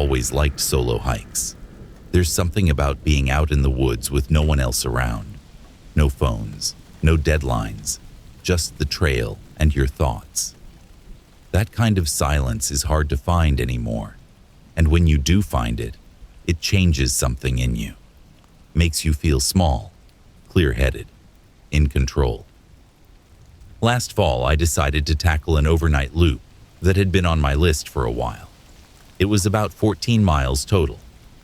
always liked solo hikes. There's something about being out in the woods with no one else around. No phones, no deadlines, just the trail and your thoughts. That kind of silence is hard to find anymore, and when you do find it, it changes something in you. Makes you feel small, clear-headed, in control. Last fall, I decided to tackle an overnight loop that had been on my list for a while. It was about 14 miles total,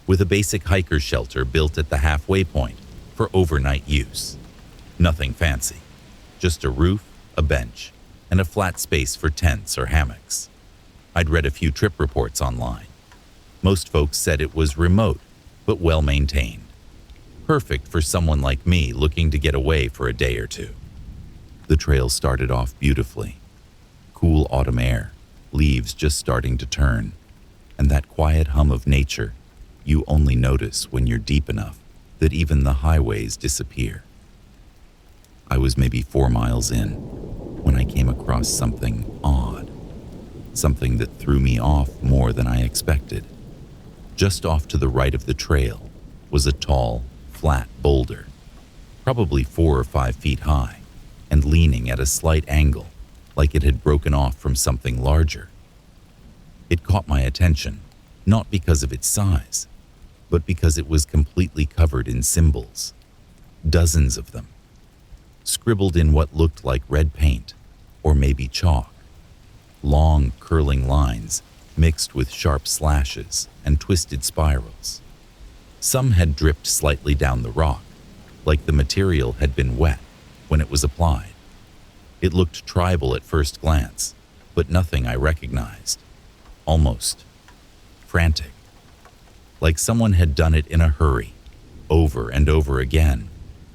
with a basic hiker shelter built at the halfway point for overnight use. Nothing fancy, just a roof, a bench, and a flat space for tents or hammocks. I'd read a few trip reports online. Most folks said it was remote, but well-maintained. Perfect for someone like me looking to get away for a day or two. The trail started off beautifully. Cool autumn air, leaves just starting to turn, and that quiet hum of nature you only notice when you're deep enough that even the highways disappear. I was maybe 4 miles in when I came across something odd, something that threw me off more than I expected. Just off to the right of the trail was a tall, flat boulder, probably 4 or 5 feet high, and leaning at a slight angle, like it had broken off from something larger. It caught my attention, not because of its size, but because it was completely covered in symbols, dozens of them, scribbled in what looked like red paint, or maybe chalk. Long, curling lines mixed with sharp slashes and twisted spirals. Some had dripped slightly down the rock, like the material had been wet when it was applied. It looked tribal at first glance, but nothing I recognized. Almost frantic. Like someone had done it in a hurry, over and over again,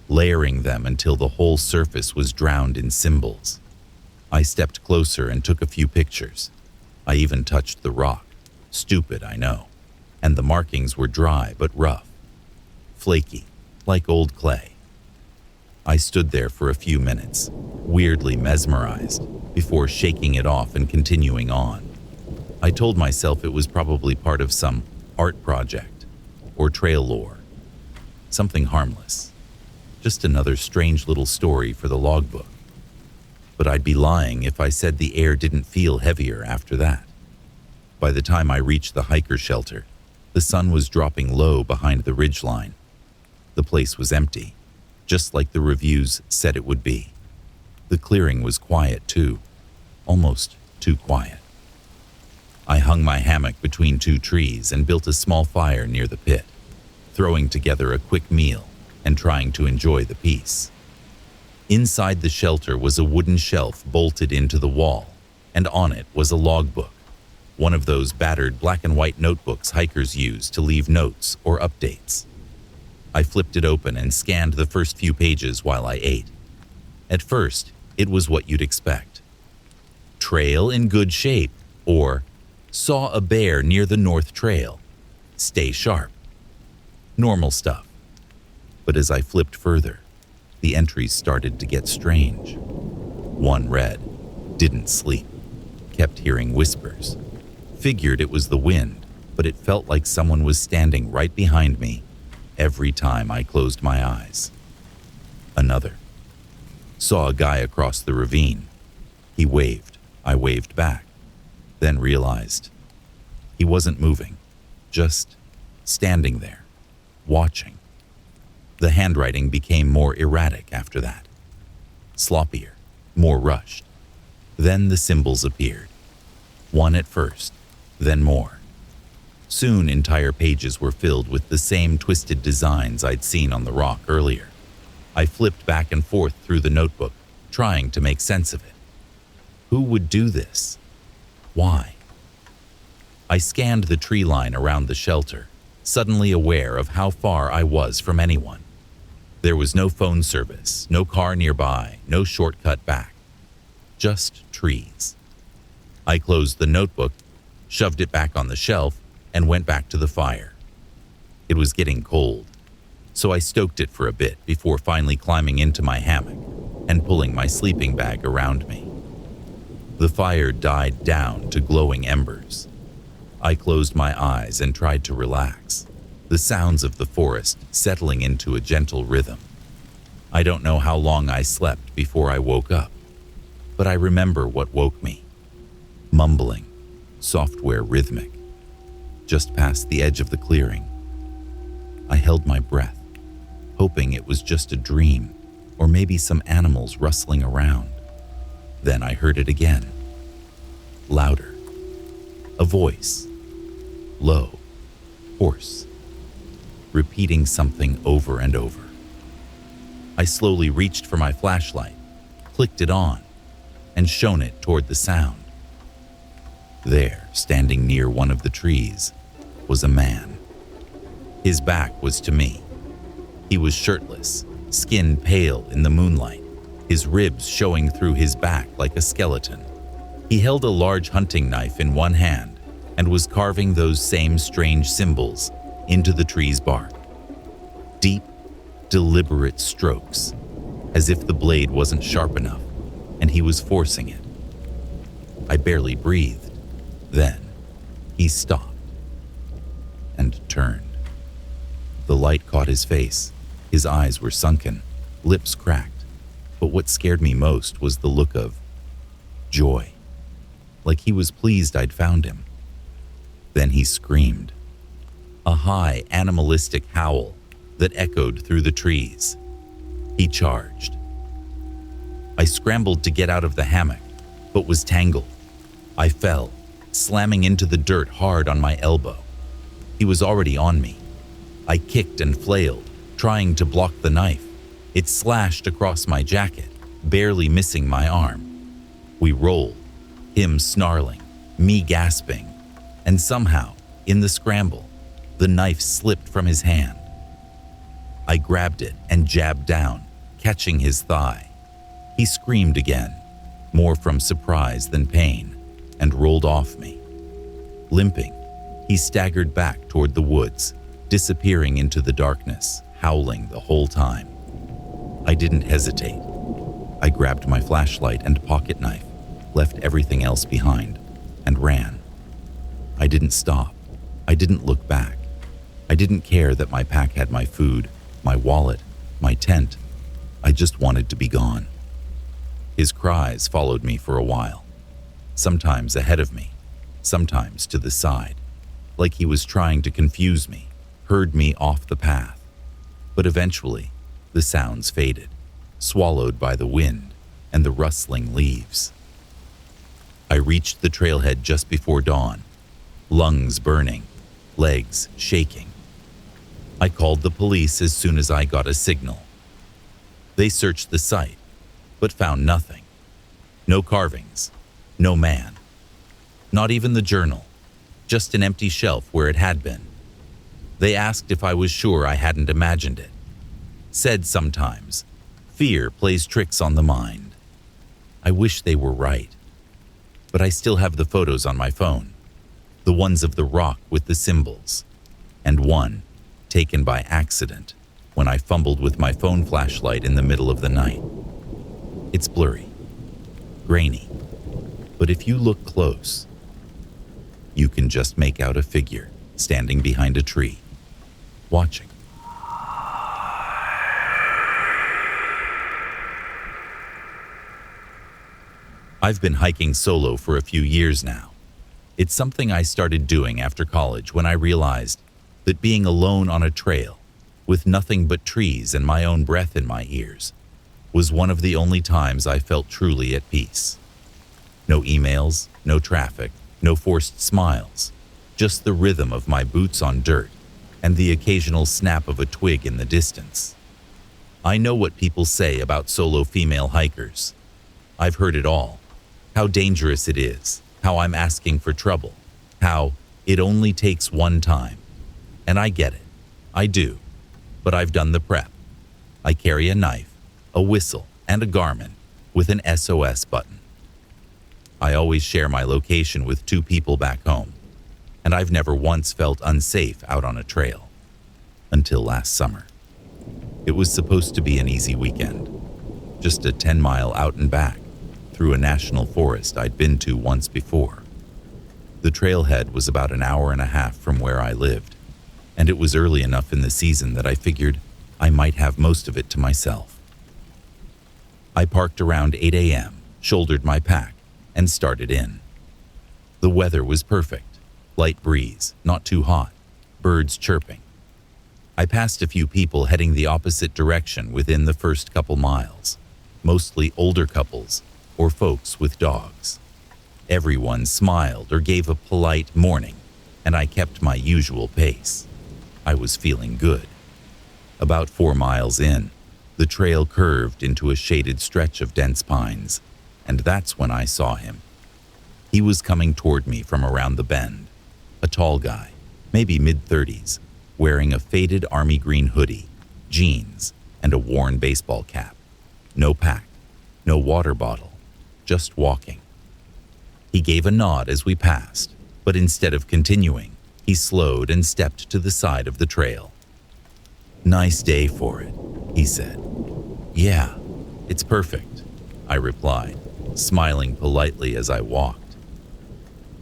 layering them until the whole surface was drowned in symbols. I stepped closer and took a few pictures. I even touched the rock. Stupid, I know. And the markings were dry but rough. Flaky, like old clay. I stood there for a few minutes, weirdly mesmerized, before shaking it off and continuing on. I told myself it was probably part of some art project or trail lore. Something harmless. Just another strange little story for the logbook. But I'd be lying if I said the air didn't feel heavier after that. By the time I reached the hiker shelter, the sun was dropping low behind the ridgeline. The place was empty, just like the reviews said it would be. The clearing was quiet too, almost too quiet. I hung my hammock between 2 trees and built a small fire near the pit, throwing together a quick meal and trying to enjoy the peace. Inside the shelter was a wooden shelf bolted into the wall, and on it was a logbook, one of those battered black and white notebooks hikers use to leave notes or updates. I flipped it open and scanned the first few pages while I ate. At first, it was what you'd expect. Trail in good shape, or saw a bear near the North Trail. Stay sharp. Normal stuff. But as I flipped further, the entries started to get strange. One read, "Didn't sleep. Kept hearing whispers. Figured it was the wind, but it felt like someone was standing right behind me every time I closed my eyes." Another. Saw a guy across the ravine. He waved. I waved back. Then realized he wasn't moving, just standing there, watching. The handwriting became more erratic after that. Sloppier, more rushed. Then the symbols appeared. One at first, then more. Soon entire pages were filled with the same twisted designs I'd seen on the rock earlier. I flipped back and forth through the notebook, trying to make sense of it. Who would do this? Why? I scanned the tree line around the shelter, suddenly aware of how far I was from anyone. There was no phone service, no car nearby, no shortcut back. Just trees. I closed the notebook, shoved it back on the shelf, and went back to the fire. It was getting cold, so I stoked it for a bit before finally climbing into my hammock and pulling my sleeping bag around me. The fire died down to glowing embers. I closed my eyes and tried to relax, the sounds of the forest settling into a gentle rhythm. I don't know how long I slept before I woke up, but I remember what woke me. Mumbling, software rhythmic, just past the edge of the clearing. I held my breath, hoping it was just a dream or maybe some animals rustling around. Then I heard it again, louder. A voice, low, hoarse, repeating something over and over. I slowly reached for my flashlight, clicked it on, and shone it toward the sound. There, standing near one of the trees, was a man. His back was to me. He was shirtless, skin pale in the moonlight, his ribs showing through his back like a skeleton. He held a large hunting knife in one hand and was carving those same strange symbols into the tree's bark. Deep, deliberate strokes, as if the blade wasn't sharp enough and he was forcing it. I barely breathed. Then he stopped and turned. The light caught his face. His eyes were sunken, lips cracked. But what scared me most was the look of joy, like he was pleased I'd found him. Then he screamed, a high, animalistic howl that echoed through the trees. He charged. I scrambled to get out of the hammock, but was tangled. I fell, slamming into the dirt hard on my elbow. He was already on me. I kicked and flailed, trying to block the knife. It slashed across my jacket, barely missing my arm. We rolled, him snarling, me gasping, and somehow, in the scramble, the knife slipped from his hand. I grabbed it and jabbed down, catching his thigh. He screamed again, more from surprise than pain, and rolled off me. Limping, he staggered back toward the woods, disappearing into the darkness, howling the whole time. I didn't hesitate. I grabbed my flashlight and pocket knife, left everything else behind, and ran. I didn't stop. I didn't look back. I didn't care that my pack had my food, my wallet, my tent. I just wanted to be gone. His cries followed me for a while, sometimes ahead of me, sometimes to the side, like he was trying to confuse me, herd me off the path. But eventually, the sounds faded, swallowed by the wind and the rustling leaves. I reached the trailhead just before dawn, lungs burning, legs shaking. I called the police as soon as I got a signal. They searched the site, but found nothing. No carvings, no man. Not even the journal, just an empty shelf where it had been. They asked if I was sure I hadn't imagined it. Said sometimes, fear plays tricks on the mind. I wish they were right. But I still have the photos on my phone, the ones of the rock with the symbols, and one taken by accident when I fumbled with my phone flashlight in the middle of the night. It's blurry, grainy, but if you look close, you can just make out a figure standing behind a tree, watching. I've been hiking solo for a few years now. It's something I started doing after college when I realized that being alone on a trail, with nothing but trees and my own breath in my ears, was one of the only times I felt truly at peace. No emails, no traffic, no forced smiles, just the rhythm of my boots on dirt and the occasional snap of a twig in the distance. I know what people say about solo female hikers. I've heard it all. How dangerous it is, how I'm asking for trouble, how it only takes one time. And I get it. I do. But I've done the prep. I carry a knife, a whistle, and a Garmin with an SOS button. I always share my location with 2 people back home, and I've never once felt unsafe out on a trail. Until last summer. It was supposed to be an easy weekend. Just a 10-mile out and back through a national forest I'd been to once before. The trailhead was about an hour and a half from where I lived, and it was early enough in the season that I figured I might have most of it to myself. I parked around 8 a.m., shouldered my pack, and started in. The weather was perfect. Light breeze, not too hot, birds chirping. I passed a few people heading the opposite direction within the first couple miles, mostly older couples or folks with dogs. Everyone smiled or gave a polite morning, and I kept my usual pace. I was feeling good. About 4 miles in, the trail curved into a shaded stretch of dense pines, and that's when I saw him. He was coming toward me from around the bend, a tall guy, maybe mid-30s, wearing a faded army green hoodie, jeans, and a worn baseball cap. No pack, no water bottle, just walking. He gave a nod as we passed, but instead of continuing, he slowed and stepped to the side of the trail. "Nice day for it," he said. "Yeah, it's perfect," I replied, smiling politely as I walked.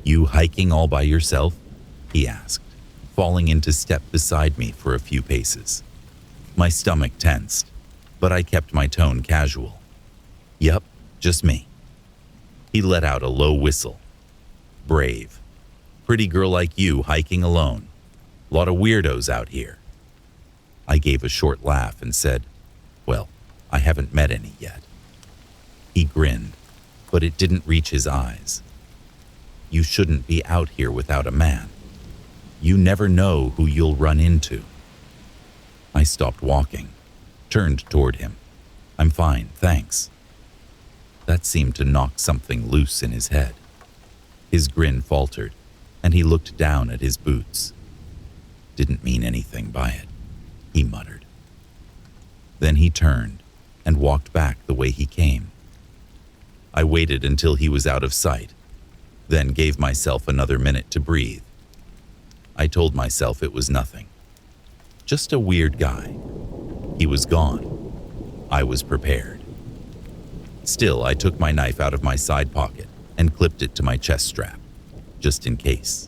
"You hiking all by yourself?" he asked, falling into step beside me for a few paces. My stomach tensed, but I kept my tone casual. "Yep, just me." He let out a low whistle. "Brave. Pretty girl like you hiking alone. Lot of weirdos out here." I gave a short laugh and said, "Well, I haven't met any yet." He grinned, but it didn't reach his eyes. "You shouldn't be out here without a man. You never know who you'll run into." I stopped walking, turned toward him. "I'm fine, thanks." That seemed to knock something loose in his head. His grin faltered, and he looked down at his boots. "Didn't mean anything by it," he muttered. Then he turned and walked back the way he came. I waited until he was out of sight, then gave myself another minute to breathe. I told myself it was nothing. Just a weird guy. He was gone. I was prepared. Still, I took my knife out of my side pocket and clipped it to my chest strap, just in case.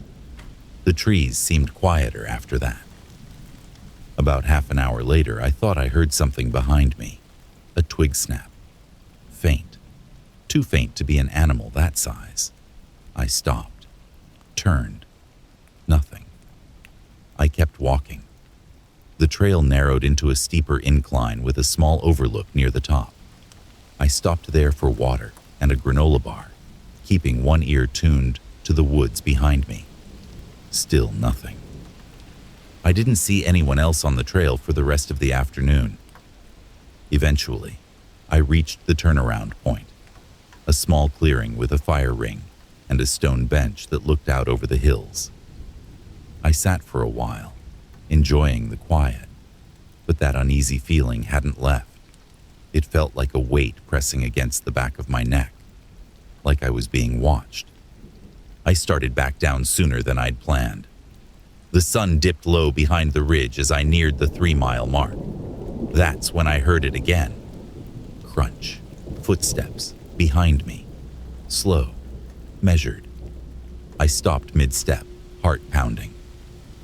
The trees seemed quieter after that. About half an hour later, I thought I heard something behind me. A twig snap. Faint. Too faint to be an animal that size. I stopped. Turned. Nothing. I kept walking. The trail narrowed into a steeper incline with a small overlook near the top. I stopped there for water and a granola bar, keeping one ear tuned to the woods behind me. Still nothing. I didn't see anyone else on the trail for the rest of the afternoon. Eventually, I reached the turnaround point, a small clearing with a fire ring and a stone bench that looked out over the hills. I sat for a while, enjoying the quiet, but that uneasy feeling hadn't left. It felt like a weight pressing against the back of my neck, like I was being watched. I started back down sooner than I'd planned. The sun dipped low behind the ridge as I neared the 3-mile mark. That's when I heard it again. Crunch, footsteps behind me, slow, measured. I stopped mid-step, heart pounding.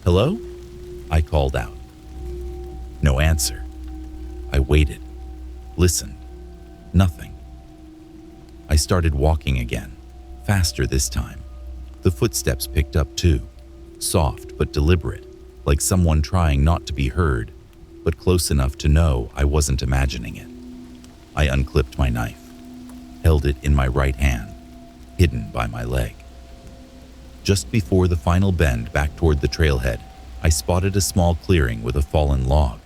"Hello?" I called out. No answer. I waited, listened. Nothing. I started walking again, faster this time. The footsteps picked up too, soft but deliberate, like someone trying not to be heard, but close enough to know I wasn't imagining it. I unclipped my knife, held it in my right hand, hidden by my leg. Just before the final bend back toward the trailhead, I spotted a small clearing with a fallen log.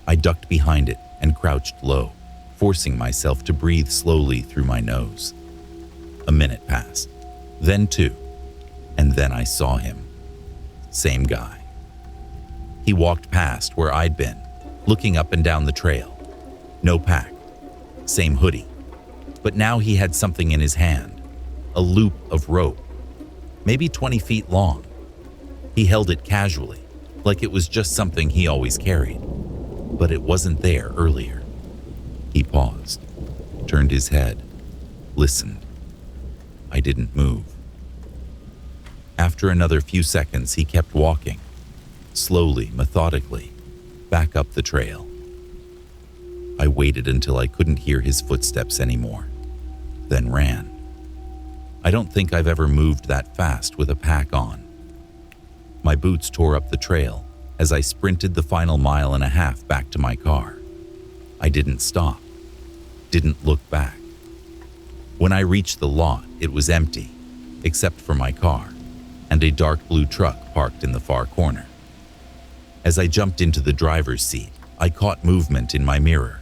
I ducked behind it and crouched low, forcing myself to breathe slowly through my nose. A minute passed, then 2, and then I saw him. Same guy. He walked past where I'd been, looking up and down the trail. No pack, same hoodie, but now he had something in his hand, a loop of rope, maybe 20 feet long. He held it casually, like it was just something he always carried, but it wasn't there earlier. He paused, turned his head, listened. I didn't move. After another few seconds, he kept walking, slowly, methodically, back up the trail. I waited until I couldn't hear his footsteps anymore, then ran. I don't think I've ever moved that fast with a pack on. My boots tore up the trail as I sprinted the final mile and a half back to my car. I didn't stop, didn't look back. When I reached the lot, it was empty, except for my car and a dark blue truck parked in the far corner. As I jumped into the driver's seat, I caught movement in my mirror.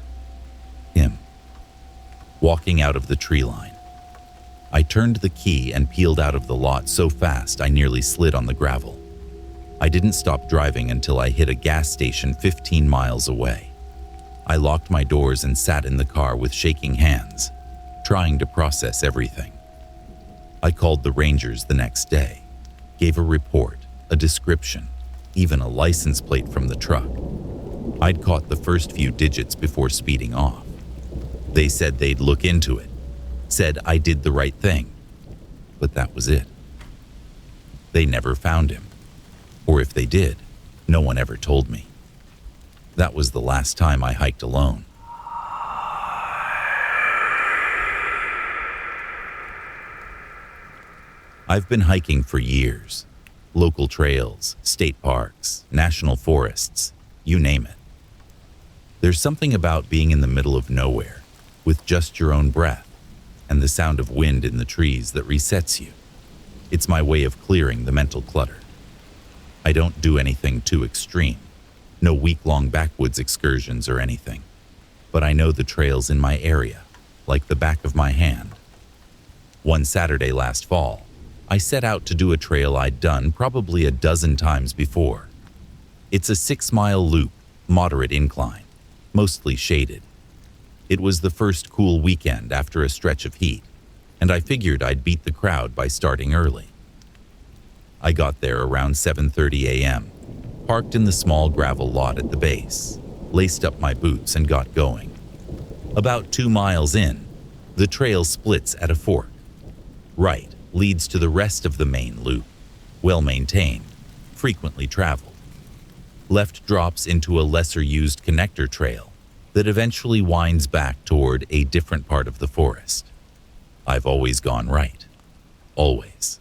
Him, walking out of the tree line. I turned the key and peeled out of the lot so fast I nearly slid on the gravel. I didn't stop driving until I hit a gas station 15 miles away. I locked my doors and sat in the car with shaking hands, trying to process everything. I called the Rangers the next day, gave a report, a description, even a license plate from the truck. I'd caught the first few digits before speeding off. They said they'd look into it, said I did the right thing, but that was it. They never found him, or if they did, no one ever told me. That was the last time I hiked alone. I've been hiking for years. Local trails, state parks, national forests, you name it. There's something about being in the middle of nowhere, with just your own breath, and the sound of wind in the trees that resets you. It's my way of clearing the mental clutter. I don't do anything too extreme, no week-long backwoods excursions or anything, but I know the trails in my area, like the back of my hand. One Saturday last fall, I set out to do a trail I'd done probably a dozen times before. It's a 6-mile loop, moderate incline, mostly shaded. It was the first cool weekend after a stretch of heat, and I figured I'd beat the crowd by starting early. I got there around 7:30 a.m., parked in the small gravel lot at the base, laced up my boots and got going. About 2 miles in, the trail splits at a fork. Right leads to the rest of the main loop, well maintained, frequently traveled. Left drops into a lesser used connector trail that eventually winds back toward a different part of the forest. I've always gone right. Always.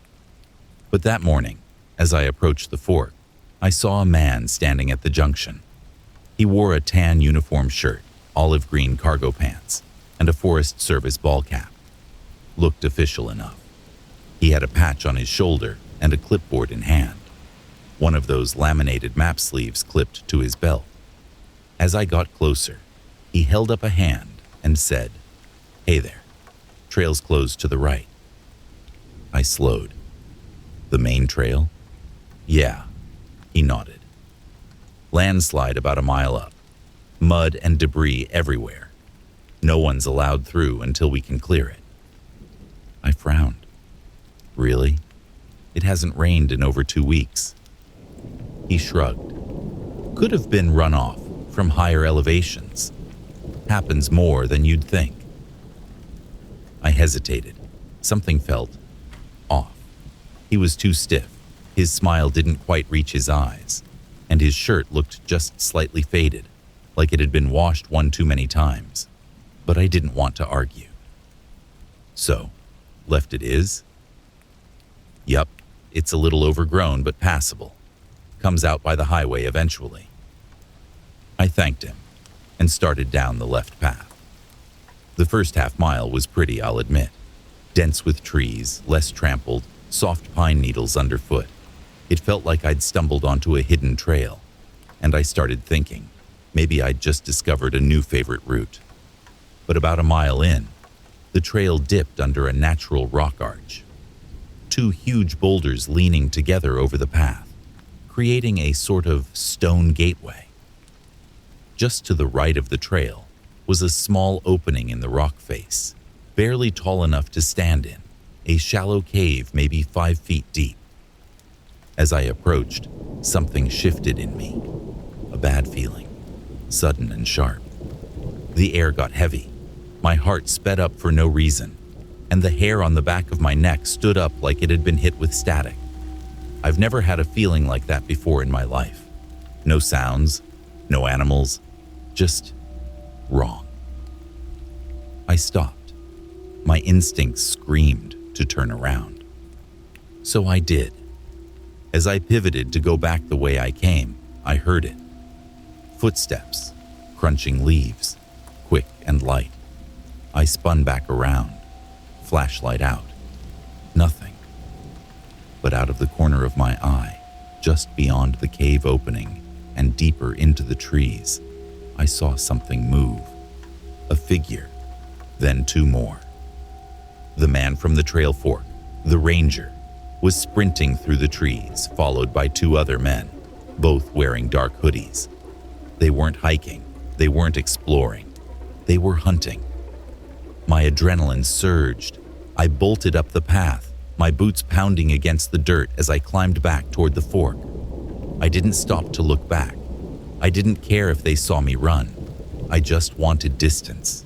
But that morning, as I approached the fork, I saw a man standing at the junction. He wore a tan uniform shirt, olive green cargo pants, and a Forest Service ball cap. Looked official enough. He had a patch on his shoulder and a clipboard in hand, one of those laminated map sleeves clipped to his belt. As I got closer, he held up a hand and said, "Hey there, trail's closed to the right." I slowed. "The main trail?" "Yeah," he nodded. "Landslide about a mile up. Mud and debris everywhere. No one's allowed through until we can clear it." I frowned. "Really? It hasn't rained in over 2 weeks." He shrugged. "Could have been runoff from higher elevations. Happens more than you'd think." I hesitated. Something felt off. He was too stiff. His smile didn't quite reach his eyes, and his shirt looked just slightly faded, like it had been washed one too many times. But I didn't want to argue. "So, left it is?" "Yup, it's a little overgrown but passable. Comes out by the highway eventually." I thanked him and started down the left path. The first half mile was pretty, I'll admit. Dense with trees, less trampled, soft pine needles underfoot. It felt like I'd stumbled onto a hidden trail, and I started thinking maybe I'd just discovered a new favorite route. But about a mile in, the trail dipped under a natural rock arch. 2 huge boulders leaning together over the path, creating a sort of stone gateway. Just to the right of the trail was a small opening in the rock face, barely tall enough to stand in, a shallow cave maybe 5 feet deep. As I approached, something shifted in me, a bad feeling, sudden and sharp. The air got heavy, my heart sped up for no reason, and the hair on the back of my neck stood up like it had been hit with static. I've never had a feeling like that before in my life. No sounds, no animals, just wrong. I stopped. My instincts screamed to turn around. So I did. As I pivoted to go back the way I came, I heard it. Footsteps, crunching leaves, quick and light. I spun back around, flashlight out. Nothing. But out of the corner of my eye, just beyond the cave opening and deeper into the trees, I saw something move. A figure, then two more. The man from the trail fork, the ranger, was sprinting through the trees, followed by two other men, both wearing dark hoodies. They weren't hiking, they weren't exploring, they were hunting. My adrenaline surged. I bolted up the path, my boots pounding against the dirt as I climbed back toward the fork. I didn't stop to look back. I didn't care if they saw me run. I just wanted distance.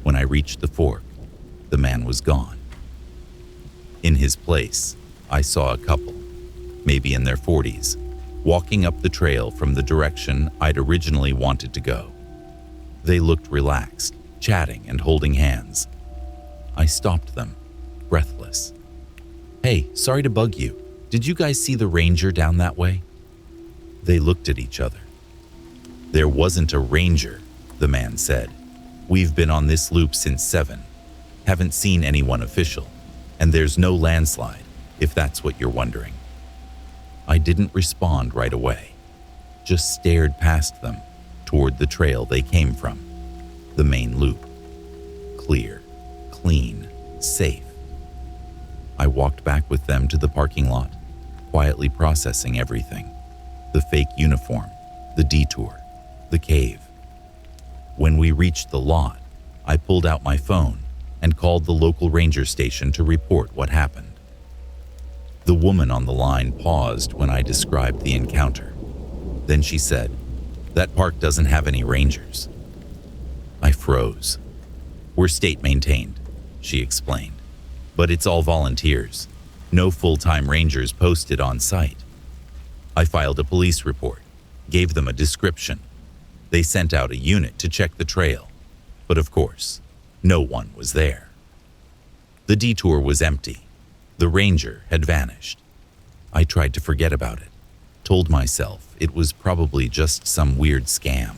When I reached the fork, the man was gone. In his place, I saw a couple, maybe in their 40s, walking up the trail from the direction I'd originally wanted to go. They looked relaxed, chatting and holding hands. I stopped them, breathless. "Hey, sorry to bug you. Did you guys see the ranger down that way?" They looked at each other. "There wasn't a ranger," the man said. "We've been on this loop since 7. Haven't seen anyone official. And there's no landslide, if that's what you're wondering." I didn't respond right away, just stared past them toward the trail they came from, the main loop. Clear, clean, safe. I walked back with them to the parking lot, quietly processing everything. The fake uniform, the detour, the cave. When we reached the lot, I pulled out my phone and called the local ranger station to report what happened. The woman on the line paused when I described the encounter. Then she said, "That park doesn't have any rangers." I froze. "We're state maintained," she explained, "but it's all volunteers. No full-time rangers posted on site." I filed a police report, gave them a description. They sent out a unit to check the trail, but of course, no one was there. The detour was empty. The ranger had vanished. I tried to forget about it, told myself it was probably just some weird scam.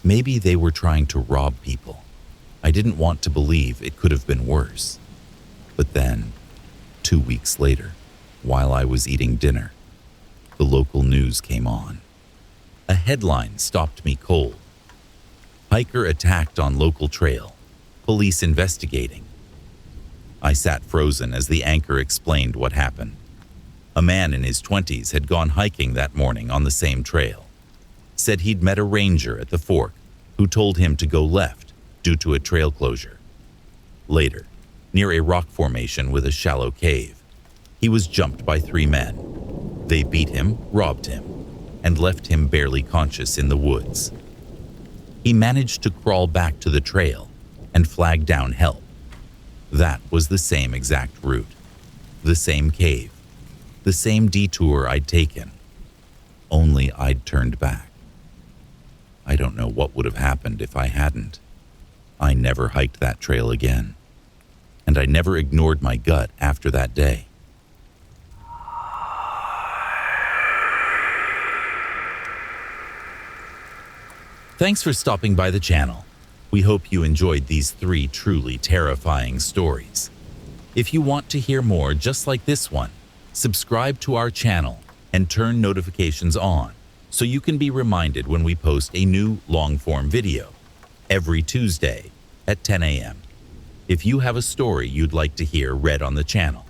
Maybe they were trying to rob people. I didn't want to believe it could have been worse. But then, 2 weeks later, while I was eating dinner, the local news came on. A headline stopped me cold. "Hiker attacked on local trail. Police investigating." I sat frozen as the anchor explained what happened. A man in his 20s had gone hiking that morning on the same trail. Said he'd met a ranger at the fork who told him to go left due to a trail closure. Later, near a rock formation with a shallow cave, he was jumped by 3 men. They beat him, robbed him, and left him barely conscious in the woods. He managed to crawl back to the trail and flag down help. That was the same exact route, the same cave, the same detour I'd taken, only I'd turned back. I don't know what would have happened if I hadn't. I never hiked that trail again, and I never ignored my gut after that day. Thanks for stopping by the channel. We hope you enjoyed these 3 truly terrifying stories. If you want to hear more just like this one, subscribe to our channel and turn notifications on so you can be reminded when we post a new long-form video every Tuesday at 10 a.m. If you have a story you'd like to hear read on the channel,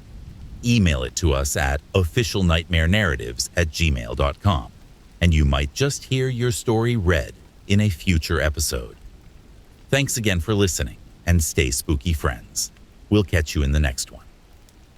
email it to us at officialnightmarenarratives@gmail.com, and you might just hear your story read in a future episode. Thanks again for listening, and stay spooky, friends. We'll catch you in the next one.